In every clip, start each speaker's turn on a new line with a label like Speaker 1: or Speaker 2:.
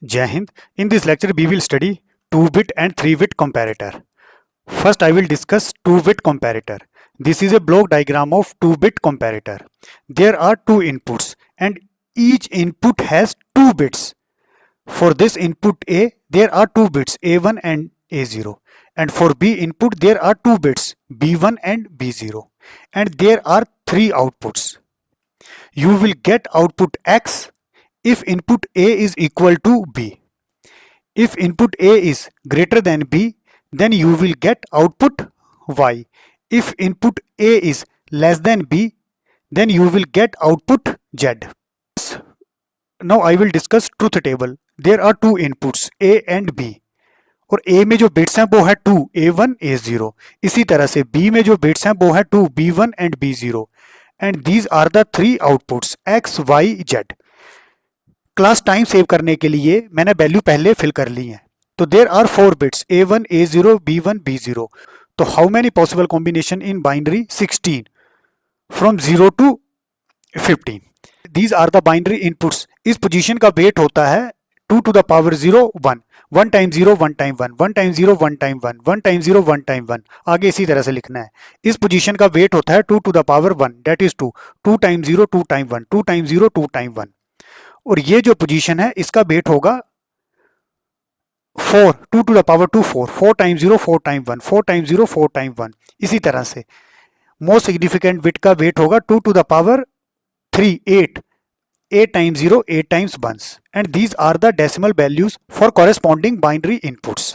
Speaker 1: Jai Hind. In this lecture, we will study 2-bit and 3-bit comparator. First, I will discuss 2-bit comparator. This is a block diagram of 2-bit comparator. There are two inputs and each input has 2 bits. For this input A, there are 2 bits A1 and A0. And for B input, there are 2 bits B1 and B0. And there are 3 outputs. You will get output X if input A is equal to B. If input A is greater than B, then you will get output Y. If input A is less than B, then you will get output Z. Now I will discuss truth table. There are 2 inputs A and B. और A में जो bits हैं वो है 2 A1 A0. इसी तरह से B में जो बिट्स हैं वो है 2 B1 and B0. And these are the 3 outputs X, Y, Z. Class time save करने के लिए मैंने वैल्यू पहले फिल कर ली है. तो there are 4 bits A1 A0 B1 B0. तो how many possible combination in binary 16 from 0 to 15. These are the binary inputs. इस पोजीशन का वेट होता है 2 to the power 0 1. 1 times 0 1 time 1, 1 times 0 1 time 1, 1 times 0 1 time 1. आगे इसी तरह से लिखना है. इस पोजीशन का वेट होता है 2 to the power 1, that is 2. 2 times 0 2 time 1, 2 times 0 2 time 1. और ये जो पोजीशन है इसका वेट होगा 4, 2 to the power 2 4, 4 times 0 4 time 1, 4 times 0 4 time 1. इसी तरह से मोस्ट सिग्निफिकेंट बिट का वेट होगा 2 to the power 3 8, 8 times 0 8 times 1s. And these are the decimal values for corresponding binary inputs.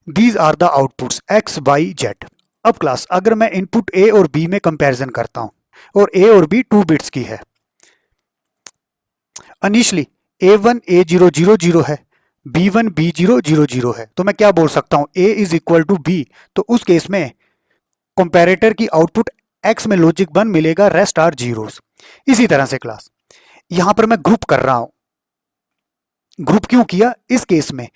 Speaker 1: These are the outputs X, Y, Z. अब class अगर मैं input A और B में comparison करता हूं और A और B 2 बिट्स की है. इनिशियली A1 A0 0 0 है, B1 B0 0 0 है. तो मैं क्या बोल सकता हूं A is equal to B. तो उस केस में कंपैरेटर की आउटपुट X में लॉजिक 1 मिलेगा, रेस्ट आर जीरोस. इसी तरह से क्लास यहां पर मैं ग्रुप कर रहा हूं. ग्रुप क्यों किया? इस केस में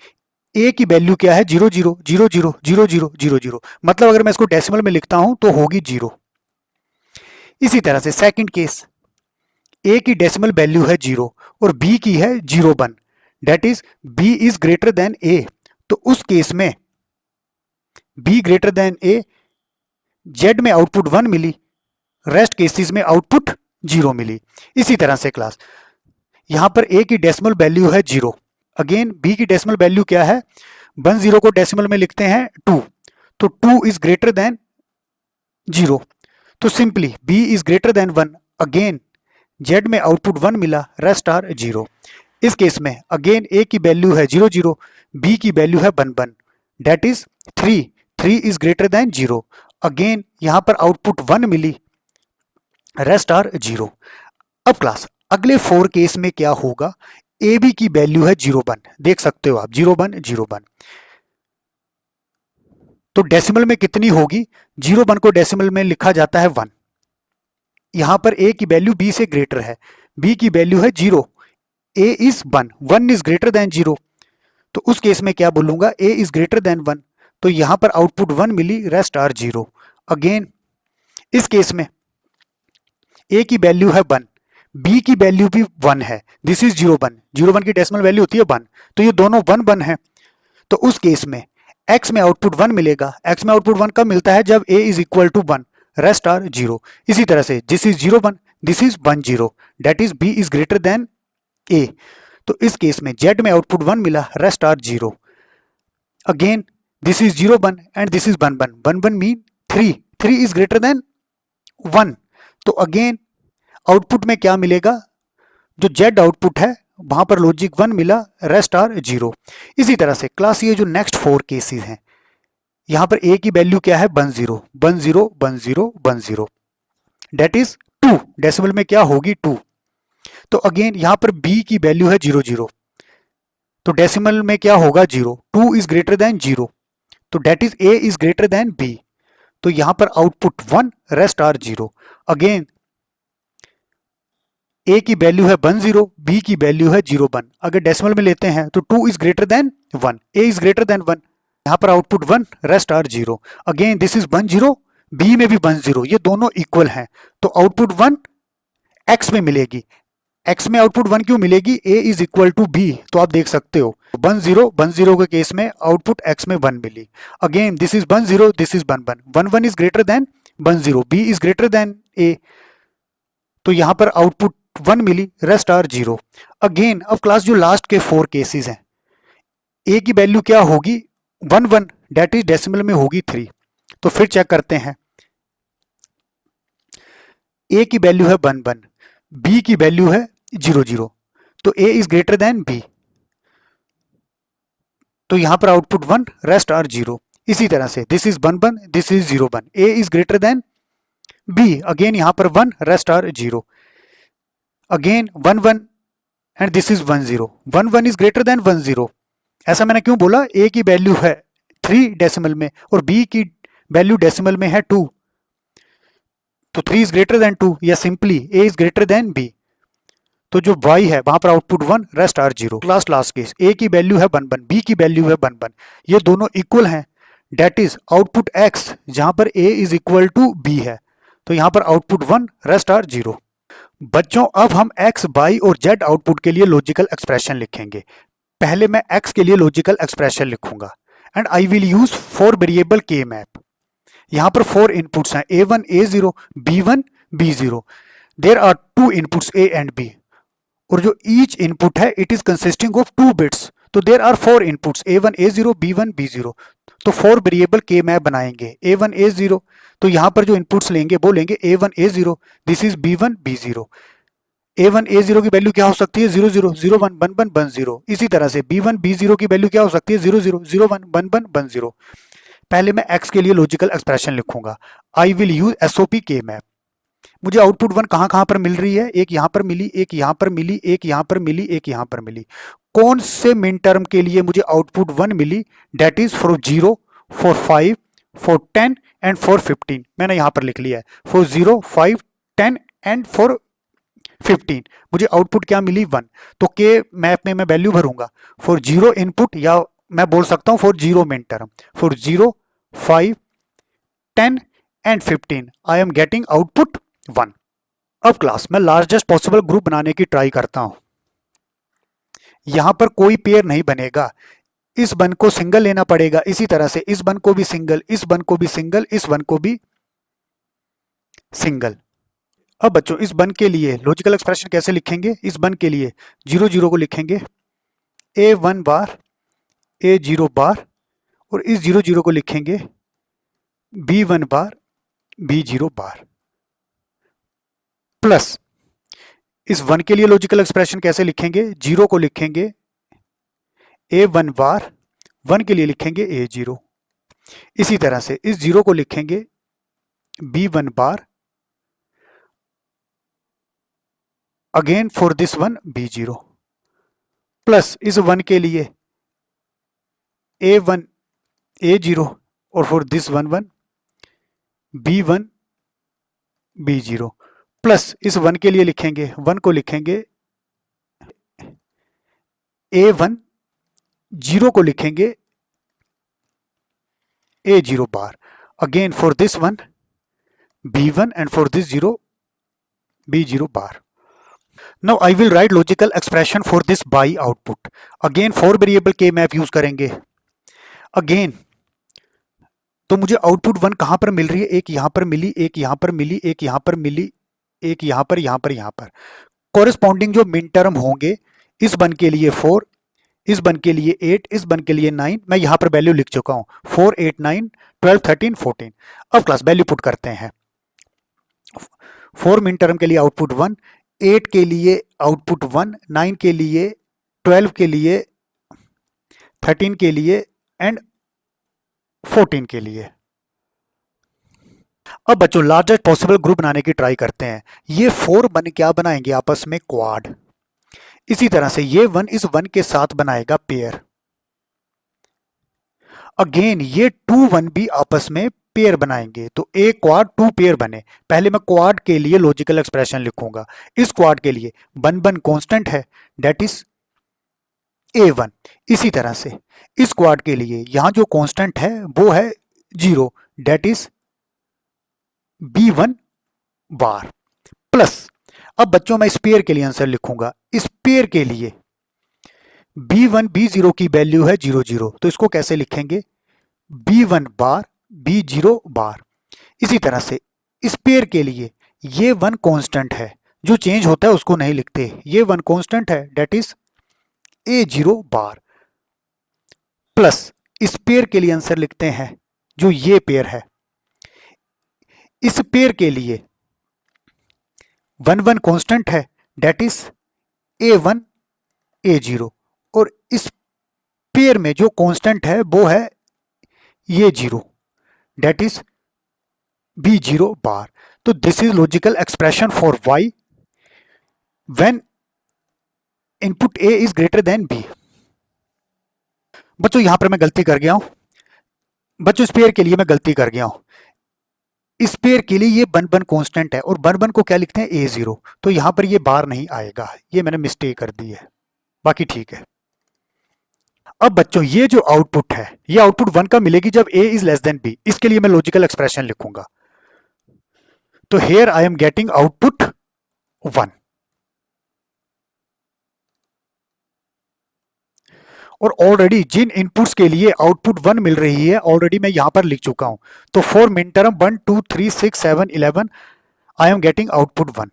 Speaker 1: A की वैल्यू क्या है 0 0 0 0 0 0 0 0. मतलब अगर मैं इसको डेसिमल में लिखता हूं तो होगी 0. इसी तरह से सेकंड केस A की डेसिमल वैल्यू है 0 और B की है 0 1. That is B is greater than A. तो उस केस में B greater than A, Z में आउटपुट 1 मिली, रेस्ट केसेस में आउटपुट 0 मिली. इसी तरह से क्लास यहां पर A की डेसिमल वैल्यू है 0. अगेन B की डेसिमल वैल्यू क्या है? 1 0 को डेसिमल में लिखते हैं 2. तो 2 इज ग्रेटर देन 0. तो simply B is greater than 1. Again Z में आउटपुट 1 मिला, रेस्ट आर 0. इस केस में अगेन A की वैल्यू है 0 0, B की वैल्यू है 1 1. That is 3 3 is greater than 0. Again यहां पर आउटपुट 1 मिली, रेस्ट आर 0. अब क्लास अगले 4 केस में क्या होगा? ए बी की वैल्यू है 0 1. देख सकते हो आप 0 1 0 1. तो डेसिमल में कितनी होगी? 0 1 को डेसिमल में लिखा जाता है 1. यहां पर ए की वैल्यू बी से ग्रेटर है, बी की वैल्यू है 0, A is 1, 1 is greater than 0. तो उस केस में क्या बोलूंगा? A is greater than 1. तो यहां पर आउटपुट 1 मिली, रेस्ट आर 0. अगेन इस केस में ए की वैल्यू है 1, बी की वैल्यू भी 1 है. This is 0 1. 0 1 की डेसिमल वैल्यू होती है 1. तो ये दोनों 1 1 है. तो उस केस में एक्स में आउटपुट 1 मिलेगा. एक्स में आउटपुट 1 कब मिलता है? जब A is equal to 1, rest are 0. इसी तरह से this is 0 1, this is 1 0. That is B is greater than A. तो इस केस में जेड में आउटपुट 1 मिला, rest are 0. Again this is 0 1 and this is 1 1. 1 1 mean 3, 3 is greater than 1. तो again output में क्या मिलेगा? जो जेड आउटपुट है वहां पर लॉजिक 1 मिला, रेस्ट आर 0. इसी तरह से क्लास ये जो नेक्स्ट 4 केसेस हैं, यहां पर ए की वैल्यू क्या है? 1 0 1 0 1 0 1 0. That is 2. डेसिमल में क्या होगी? 2. तो अगेन यहां पर बी की वैल्यू है 0 0. तो डेसिमल में क्या होगा? 0. 2 इज ग्रेटर देन 0. तो that is A is greater than B. तो यहां पर output 1, rest are 0. Again A की वैल्यू है 1 0, बी की वैल्यू है 0 1. अगर डेसिमल में लेते हैं तो 2 is greater than 1, A is greater than 1. यहां पर output 1, rest are 0. Again this is 1 0, B में भी 1 0. ये दोनों इक्वल हैं. तो आउटपुट 1 एक्स में मिलेगी. x में आउटपुट 1 क्यों मिलेगी, a is equal to b, तो आप देख सकते हो 1 0 के केस में आउटपुट x में 1 मिली। Again this is 1 0, this is 1 1, 1 1 is greater than 1 0, b is greater than a, तो यहां पर आउटपुट 1 मिली, रेस्ट आर 0। अगेन अब क्लास जो लास्ट के 4 केसेस हैं, a की वैल्यू क्या होगी 1 1, डेट इज डेसिमल में होगी 3। तो फिर चेक करते हैं, a की वैल्यू है 1 1, b की वैल्यू है 0 0, तो a is greater than b, तो यहां पर आउटपुट 1, रेस्ट आर 0। इसी तरह से this is 1 1, this is 0 1, a is greater than b, again यहां पर 1, rest are 0, again 1 1 and this is 1 0, 1 1 is greater than 1 0। ऐसा मैंने क्यों बोला, a की वैल्यू है 3 डेसिमल में और b की वैल्यू डेसिमल में है 2, तो 3 इज ग्रेटर देन 2, या simply a is greater than b, तो जो y है वहां पर output 1, rest are 0। Last case, a की वैल्यू है 1 1, b की वैल्यू है 1 1, ये दोनों इक्वल हैं, डेट इज आउटपुट x जहां पर a is equal to b है, तो यहां पर आउटपुट 1, रेस्ट आर 0। बच्चों अब हम x, y और z आउटपुट के लिए लॉजिकल एक्सप्रेशन लिखेंगे। पहले मैं x के लिए लॉजिकल एक्सप्रेशन लिखूंगा and I will use 4 variable के मैप। यहां पर 4 इनपुट्स हैं, a1 a0 b1 b0, there are 2 inputs a and b, और जो ईच इनपुट है it is consisting of 2 bits, तो there are 4 inputs a1 a0 b1 b0, तो 4 variable के मैप बनाएंगे। a1 a0, तो यहां पर जो इनपुट्स लेंगे वो लेंगे a1 a0, this is b1 b0, a1 a0 की वैल्यू क्या हो सकती है 0 0 0 1 1 1 1 0, इसी तरह से b1 b0 की वैल्यू क्या हो सकती है 0 0 0 1 1 1 1 0। पहले मैं x के लिए लॉजिकल एक्सप्रेशन लिखूंगा, आई विल यूज एसओपी के मैप। मुझे आउटपुट 1 कहां पर मिल रही है, एक यहां पर मिली, एक यहां पर मिली, एक यहां पर मिली, एक यहां पर मिली। कौन से मिन टर्म के लिए मुझे आउटपुट 1 मिली, that is for 0 for 5 for 10 and for 15, मैंने यहां पर लिख लिया है फॉर 0 5 10 एंड फॉर 15 मुझे आउटपुट क्या मिली 1, तो के मैप में मैं वैल्यू भरूंगा फॉर 0 इनपुट, या मैं बोल सकता हूं for 0 min term, for 0 5 10 and 15 I am getting output 1। अब क्लास में लार्जेस्ट पॉसिबल ग्रुप बनाने की ट्राई करता हूं। यहां पर कोई पेयर नहीं बनेगा, इस वन को सिंगल लेना पड़ेगा, इसी तरह से इस वन को भी सिंगल, इस वन को भी सिंगल, इस वन को भी सिंगल। अब बच्चों इस वन के लिए लॉजिकल एक्सप्रेशन कैसे लिखेंगे, इस वन के लिए 0 0 को लिखेंगे a1 बार a0 बार, और इस 0 0 को लिखेंगे b1 बार b0 बार, प्लस इस 1 के लिए लॉजिकल एक्सप्रेशन कैसे लिखेंगे, 0 को लिखेंगे a1 बार, 1 के लिए लिखेंगे a0, इसी तरह से इस 0 को लिखेंगे b1 bar, again for this one b0, plus इस 1 के लिए a1 a0, और for this one b1 b0, plus इस 1 के लिए लिखेंगे, 1 को लिखेंगे a1, 0 को लिखेंगे a0 bar, again for this one b1 and for this 0 b0 bar. Now I will write logical expression for this by output. Again 4 variable के map use करेंगे। अगेन तो मुझे आउटपुट 1 कहां पर मिल रही है, एक यहां पर मिली, एक यहां पर मिली, एक यहां पर मिली, एक यहां पर, यहां पर, यहां पर। कॉरेस्पॉन्डिंग जो मिन टर्म होंगे, इस 1 के लिए 4, इस 1 के लिए 8, इस 1 के लिए 9, मैं यहां पर वैल्यू लिख चुका हूं 4 8 9 12 13 14। अब क्लास वैल्यू पुट करते हैं। 4 मिन टर्म के लिए आउटपुट 1, 8 के लिए आउटपुट 1, 9 के लिए, 12 के लिए, 13 के लिए एंड 14 के लिए। अब बच्चों लार्जेस्ट पॉसिबल ग्रुप बनाने की ट्राई करते हैं। ये 4 बन क्या बनाएंगे आपस में क्वाड, इसी तरह से ये 1 इस 1 के साथ बनाएगा पेयर। अगेन ये 2 1 भी आपस में पेयर बनाएंगे, तो ए क्वाड 2 पेयर बने। पहले मैं क्वाड के लिए लॉजिकल एक्सप्रेशन लिखूंगा। इस क्वाड के लिए 1 1 कांस्टेंट है, डेट इज a1। इसी तरह से इस क्वाड के लिए यहां जो कांस्टेंट है वो है 0, that is b1 bar, plus अब बच्चों मैं स्पेयर के लिए आंसर लिखूंगा। स्पेयर के लिए B1 B0 की वैल्यू है 0 0, तो इसको कैसे लिखेंगे? B1 बार B0 बार। इसी तरह से स्पेयर के लिए ये वन कांस्टेंट है, जो चेंज होता है उसको नहीं लिखते, ये वन कांस्टेंट है, that is A0 bar. Plus स्पेयर के लिए आंसर लिखते हैं जो ये पेयर है। इस पेयर के लिए वन वन कांस्टेंट है, डेट इज A1 A0, और इस पेयर में जो कांस्टेंट है वो है ये 0, डेट इज B0 बार। तो this is logical expression for Y when input A is greater than B। बच्चों यहां पर मैं गलती कर गया हूं, बच्चों स्पेयर के लिए मैं गलती कर गया हूं। स्पेयर के लिए ये वन वन कांस्टेंट है और वन वन को क्या लिखते हैं? A0, तो यहां पर ये बार नहीं आएगा, ये मैंने मिस्टेक कर दी है, बाकी ठीक है। अब बच्चों ये जो आउटपुट है, ये आउटपुट 1 का मिलेगी जब A is less than B। इसके लिए मैं लॉजिकल एक्सप्रेशन लिखूंगा। तो here I am getting output 1, और ऑलरेडी जिन इनपुट्स के लिए आउटपुट 1 मिल रही है ऑलरेडी मैं यहां पर लिख चुका हूं। तो for min term 1 2 3 6 7 11 I am getting output 1।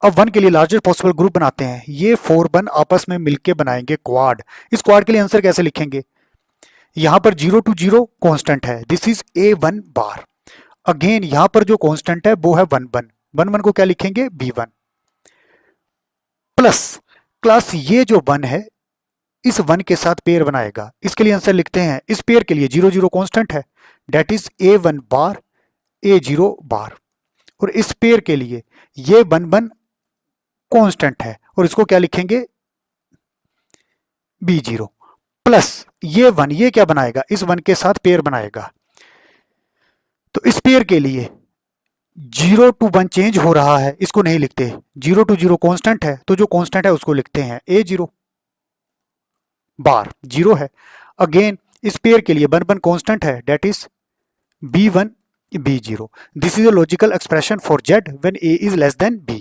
Speaker 1: अब 1 के लिए लार्जेस्ट पॉसिबल ग्रुप बनाते हैं। ये 4 1 आपस में मिलके बनाएंगे क्वाड। इस क्वाड के लिए आंसर कैसे लिखेंगे? यहां पर 0 to 0 कांस्टेंट है, this is A1 bar. Again यहां पर जो कांस्टेंट है वो है 1 1, 1 1 को क्या लिखेंगे? B1 प्लस क्लास ये जो 1 है इस 1 के साथ पेयर बनाएगा। इसके लिए आंसर लिखते हैं, इस पेयर के लिए 0 0 कांस्टेंट है, that is A1 bar A0 बार, और इस पेयर के लिए ये 1 1 कांस्टेंट है और इसको क्या लिखेंगे? B0 प्लस ये 1, ये क्या बनाएगा? इस 1 के साथ पेयर बनाएगा। तो इस पेयर के लिए 0 to 1 चेंज हो रहा है, इसको नहीं लिखते। 0 to 0 कांस्टेंट है, तो जो कांस्टेंट है उसको लिखते हैं A0 बार, 0 है। अगेन इस पेयर के लिए 1 1 कांस्टेंट है, that is B1 B0। This is a logical expression for Z when A is less than B।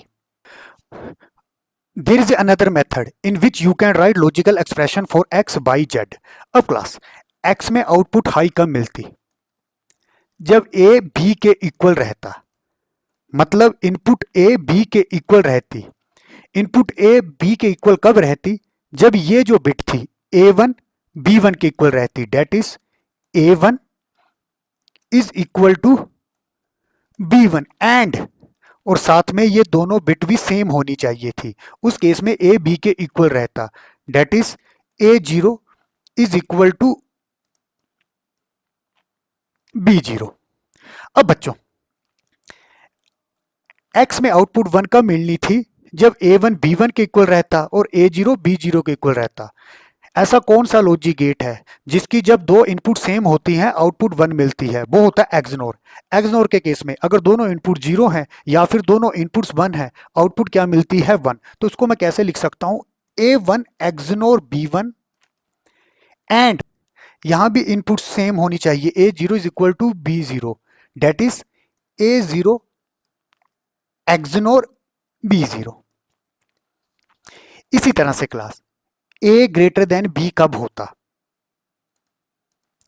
Speaker 1: There is another method in which you can write logical expression for X by Z। अब class X में output high कब मिलती? जब A B के equal रहता, मतलब input A B के equal रहती। इनपुट A B के इक्वल कब रहती? जब ये जो बिट थी A1 B1 के इक्वल रहती, that is A1 is equal to B1 and, और साथ में ये दोनों बिट भी सेम होनी चाहिए थी। उस केस में A B के इक्वल रहता, that is A0 is equal to B0। अब बच्चों X में आउटपुट 1 कब मिलनी थी? जब A1 B1 के इक्वल रहता और A0 B0 के इक्वल रहता। ऐसा कौन सा लॉजिक गेट है जिसकी जब दो इनपुट सेम होती हैं आउटपुट 1 मिलती है? वो होता है एक्सनोर। एक्सनोर के केस में अगर दोनों इनपुट 0 हैं या फिर दोनों इनपुट्स 1 है, आउटपुट क्या मिलती है? 1। तो इसको मैं कैसे लिख सकता हूं? A1 एक्सनोर B1 एंड यहां भी इनपुट सेम होनी चाहिए, A0 is equal to B0, that is A0 XNOR B0। इसी तरह से class A greater than B कब होता?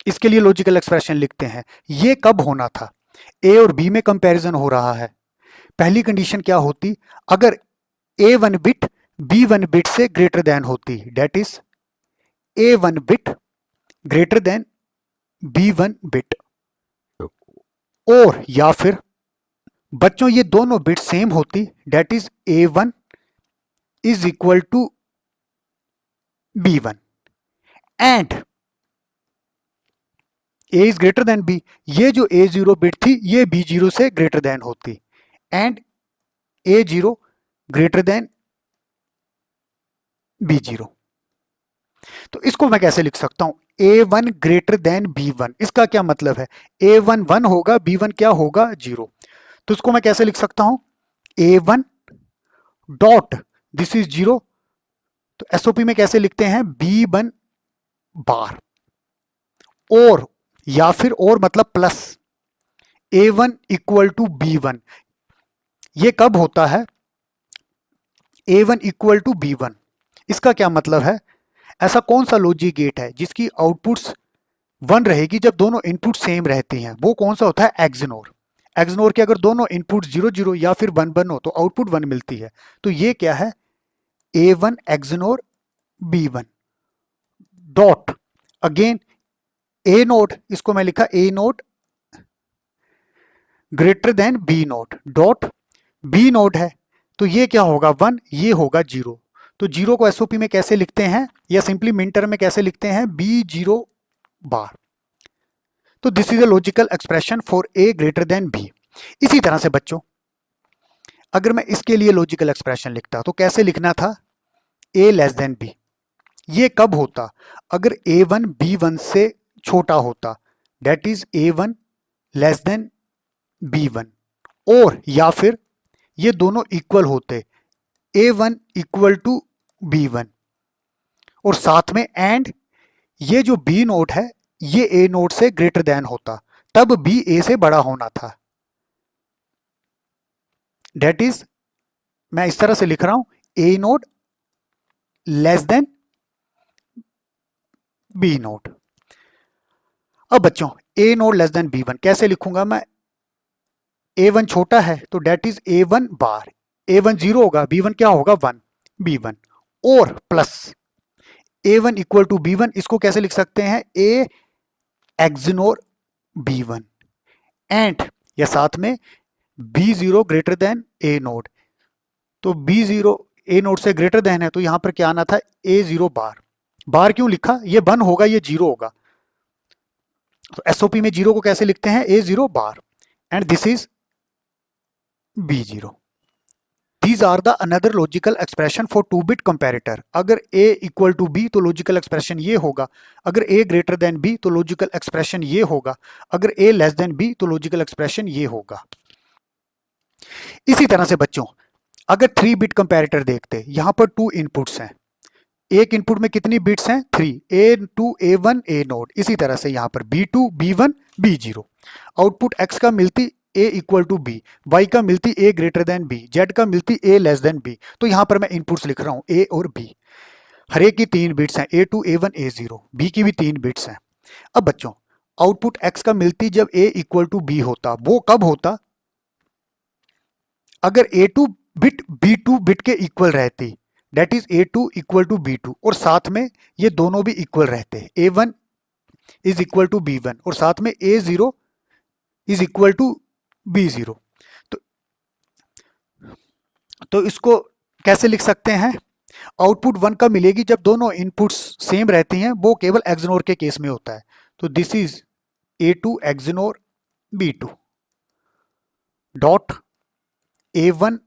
Speaker 1: इसके लिए लॉजिकल एक्सप्रेशन लिखते हैं। ये कब होना था? A और B में कंपैरिजन हो रहा है। पहली कंडीशन क्या होती? अगर A1 बिट B1 बिट से ग्रेटर देन होती, that is A1 bit greater than B1 bit, और या फिर बच्चों ये दोनों बिट सेम होती, that is A1 is equal to B1 and A is greater than B। ये जो A0 बिट थी ये B0 से ग्रेटर देन होती and A0 greater than B0। तो इसको मैं कैसे लिख सकता हूं? A1 greater than B1। इसका क्या मतलब है? A1 1 होगा, B1 क्या होगा? 0। तो इसको मैं कैसे लिख सकता हूं? A1 dot this is 0। तो एसओपी में कैसे लिखते हैं? B1 बार, और या फिर और मतलब plus A1 equal to B1। ये कब होता है? A1 equal to B1। इसका क्या मतलब है? ऐसा कौन सा लॉजिक गेट है जिसकी आउटपुट्स 1 रहेगी जब दोनों इनपुट सेम रहती हैं? वो कौन सा होता है? एक्सनोर। एक्सनोर के अगर दोनों इनपुट 0 0 या फिर 1 1 हो तो आउटपुट 1 मिलती है। तो ये क्या है? A1 XNOR B1 dot again A note, इसको मैं लिखा A note greater than B note dot B note है तो ये क्या होगा? 1, ये होगा 0। तो 0 को एसओपी में कैसे लिखते हैं या सिंपली मिनटर में कैसे लिखते हैं? B0 बार। तो this is a logical expression for A greater than B। इसी तरह से बच्चों अगर मैं इसके लिए लॉजिकल एक्सप्रेशन लिखता तो कैसे लिखना था? A less than B। ये कब होता? अगर A1 B1 से छोटा होता, that is A1 less than B1, और या फिर ये दोनों इक्वल होते, A1 इक्वल टू B1, और साथ में एंड ये जो B नोट है ये A नोट से ग्रेटर देन होता, तब B A से बड़ा होना था। दैट इज मैं इस तरह से लिख रहा हूं, A note less than B note. अब बच्चों A note less than B1 कैसे लिखूंगा मैं? A1 छोटा है तो that is A1 bar. A1 0 होगा, B1 क्या होगा? 1, B1 और plus A1 equal to B1, इसको कैसे लिख सकते हैं? A एक्सनोर B1 एंड या साथ में B0 greater than A note. तो B0 A नोट से ग्रेटर देन है तो यहां पर क्या आना था? A0 बार। बार क्यों लिखा? ये 1 होगा, ये 0 होगा, तो एसओपी में 0 को कैसे लिखते हैं? A0 bar and this is B0। These are the another logical expression for 2-bit comparator। अगर A इक्वल टू B तो लॉजिकल एक्सप्रेशन ये होगा, अगर A ग्रेटर देन B तो लॉजिकल एक्सप्रेशन ये होगा, अगर A लेस देन B तो लॉजिकल एक्सप्रेशन ये होगा। इसी तरह से बच्चों अगर 3-बिट कंपैरेटर देखते, यहां पर 2 इनपुट्स हैं, एक इनपुट में कितनी बिट्स हैं? 3, A2 A1 A नोट। इसी तरह से यहां पर B2 B1 B0। Output X का मिलती A equal to B, Y का मिलती A greater than B, Z का मिलती A लेस देन B। तो यहां पर मैं इनपुट्स लिख रहा हूं A और B। हर एक की 3 बिट्स हैं, A2 A1 A0, B की भी 3 बिट्स हैं। अब बच्चों आउटपुट X का मिलती जब A इक्वल टू B होता, वो कब होता? अगर A2 बिट B2 बिट के इक्वल रहती, that is A2 equal to B2, और साथ में ये दोनों भी इक्वल रहते, A1 is equal to B1 और साथ में A0 is equal to B0। तो इसको कैसे लिख सकते हैं? आउटपुट 1 का मिलेगी जब दोनों इनपुट्स सेम रहती हैं, वो केवल एक्सनोर के केस में होता है। तो this is A2 XNOR B2 dot A1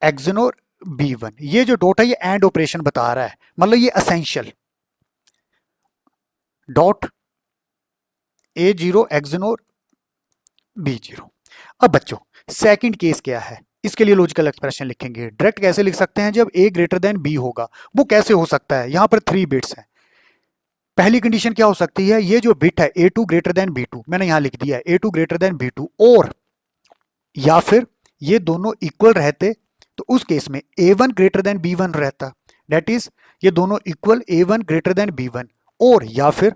Speaker 1: XNOR B1। ये जो डॉट है ये एंड ऑपरेशन बता रहा है, मतलब ये essential dot A0 XNOR B0। अब बच्चों सेकंड केस क्या है? इसके लिए लॉजिकल एक्सप्रेशन लिखेंगे। डायरेक्ट कैसे लिख सकते हैं? जब A ग्रेटर देन B होगा। वो कैसे हो सकता है? यहां पर 3 बिट्स हैं। पहली कंडीशन क्या हो सकती है? ये जो बिट है A2 ग्रेटर देन B2, मैंने यहां लिख दिया है A2 ग्रेटर देन B2, और या फिर ये दोनों इक्वल रहते, तो उस केस में A1 ग्रेटर देन B1 रहता, दैट इज ये दोनों equal A1 greater than B1, और या फिर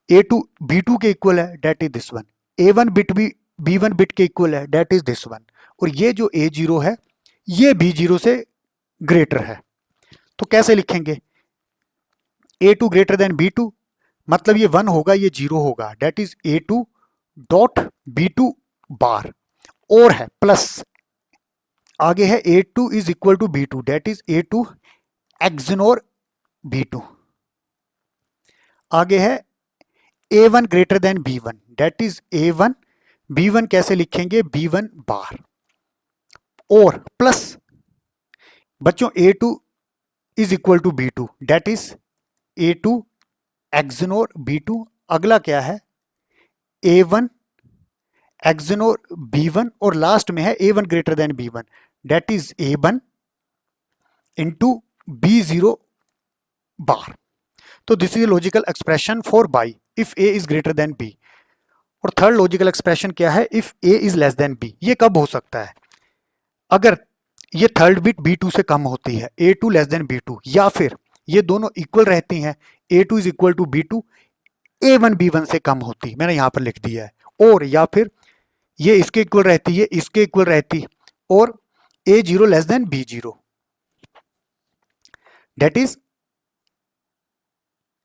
Speaker 1: A2 B2 के इक्वल है, that is this one. A1 bit भी B1 बिट के इक्वल है, दैट इज दिस वन, और ये जो A0 है ये B0 से ग्रेटर है। तो कैसे लिखेंगे? A2 ग्रेटर देन B2, मतलब ये 1 होगा, ये 0 होगा, that is A2 dot B2 बार, और है प्लस आगे है A2 is equal to B2, that is A2 XNOR B2। आगे है A1 greater than B1, that is A1 B1 कैसे लिखेंगे? B1 बार, और प्लस बच्चों A2 is equal to B2, that is A2 XNOR B2। अगला क्या है? A1 एक्सनोर B1, और लास्ट में है A1 greater than B1, that is A1 into B0 बार। तो this is logical expression for by if A is greater than B। और third logical expression क्या है? If A is less than B। ये कब हो सकता है? अगर ये थर्ड बिट B2 से कम होती है, A2 लेस देन B2, या फिर ये दोनों इक्वल रहती हैं, A2 is equal to B2, A1 B1 से कम होती, मैंने यहां पर लिख दिया है, और या फिर ये इसके इक्वल रहती है, इसके इक्वल रहती, और A0 less than B0, that is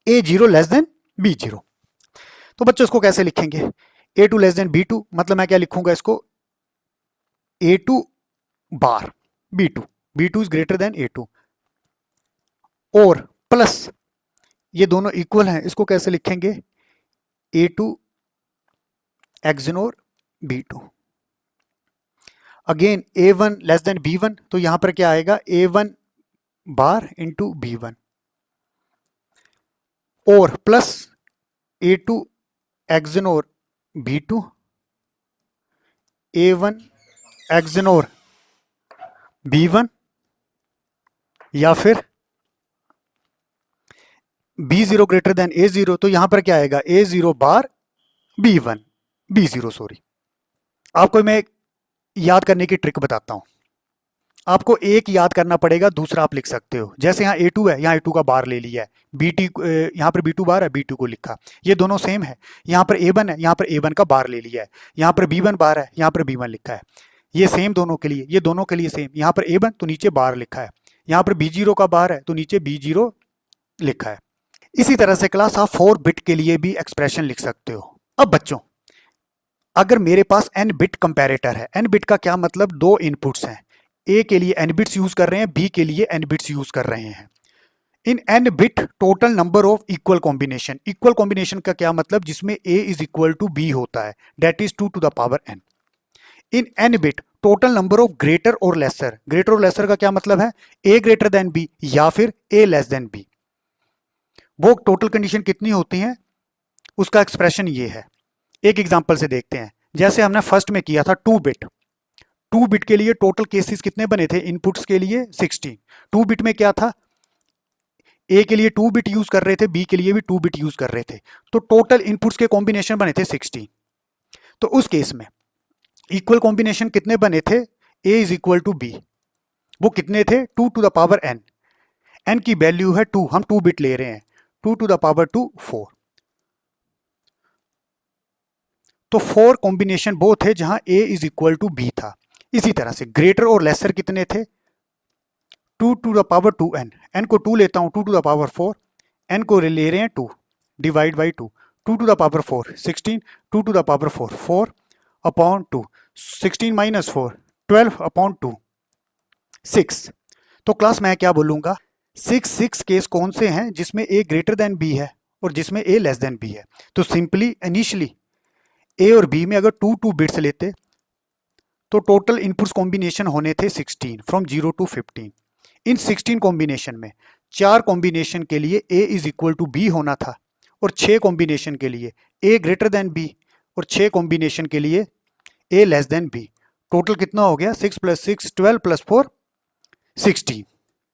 Speaker 1: A0 less than B0। तो बच्चों इसको कैसे लिखेंगे? A2 लेस देन B2 मतलब मैं क्या लिखूंगा इसको, A2 bar B2, B2 is greater then A2, और प्लस ये दोनों इक्वल हैं, इसको कैसे लिखेंगे, A2 XNOR B2। Again A1 less than B1, तो यहां पर क्या आएगा, A1 बार इंटू B1, और plus A2 XNOR B2, A1 XNOR B1, या फिर B0 ग्रेटर देन A0, तो यहां पर क्या आएगा, A0 बार B1, B0 सॉरी। आपको मैं याद करने की ट्रिक बताता हूं, आपको एक याद करना पड़ेगा, दूसरा आप लिख सकते हो। जैसे यहाँ A2 है, यहाँ A2 का बार ले लिया है, BT यहाँ पर B2 बार है, B2 को लिखा, ये दोनों सेम है। यहाँ पर A1 है, यहाँ पर A1 का बार ले लिया है, यहाँ पर B1 बार है, यहाँ पर B1 लिखा है, ये सेम दोनों के लिए, ये दोनों के लिए सेम। यहाँ पर A1 तो नीचे बार लिखा है, यहाँ पर B0 का बार है तो नीचे B0 लिखा है। इसी तरह से क्लास आप 4 बिट के लिए भी एक्सप्रेशन लिख सकते हो। अब बच्चों, अगर मेरे पास n बिट कंपैरेटर है, n बिट का क्या मतलब, दो इनपुट्स हैं, A के लिए n बिट्स यूज कर रहे हैं, B के लिए n बिट्स यूज कर रहे हैं। In n bit total number of equal combination, equal combination का क्या मतलब, जिसमें A is equal to B होता है, that is 2 to the power n। In n bit total number of greater और लेसर, ग्रेटर और लेसर का क्या मतलब है, A ग्रेटर देन B या फिर A लेस देन B। वो टोटल कंडीशन कितनी होती हैं, उसका एक्सप्रेशन ये है। एक एग्जांपल से देखते हैं, जैसे हमने फर्स्ट में किया था 2 बिट, 2 बिट के लिए टोटल केसेस कितने बने थे, इनपुट्स के लिए 16। 2 बिट में क्या था, A के लिए 2 बिट यूज कर रहे थे, B के लिए भी 2 बिट यूज कर रहे थे, तो टोटल इनपुट्स के कॉम्बिनेशन बने थे 16। तो उस केस में इक्वल कॉम्बिनेशन कितने बने थे, A is equal to B, वो कितने थे, 2 to the power n, n की वैल्यू है 2, हम 2 बिट ले रहे हैं, 2 टू द पावर 2 4। तो 4 कॉम्बिनेशन वो थे जहां A is equal to B था। इसी तरह से ग्रेटर और लेसर कितने थे, 2 to the power 2n, n को 2 लेता हूं, 2 टू द पावर 4, n को ले रहे हैं 2, divide by 2, 2 to the power 4 16, 2 to the power 4 4 upon 2, 16 minus 4 12 upon 2 6। तो क्लास मैं क्या बोलूंगा, 6 केस कौन से हैं जिसमें A ग्रेटर देन B है और जिसमें A लेस देन B है। तो सिंपली इनिशियली A और B में अगर 2 बिट्स लेते तो टोटल इनपुट्स कॉम्बिनेशन होने थे 16, फ्रॉम 0 टू 15। इन 16 कॉम्बिनेशन में 4 कॉम्बिनेशन के लिए A is equal to B होना था, और 6 कॉम्बिनेशन के लिए A ग्रेटर देन B, और 6 कॉम्बिनेशन के लिए A less than B। Total कितना हो गया, 6 + 6 12 + 4 16।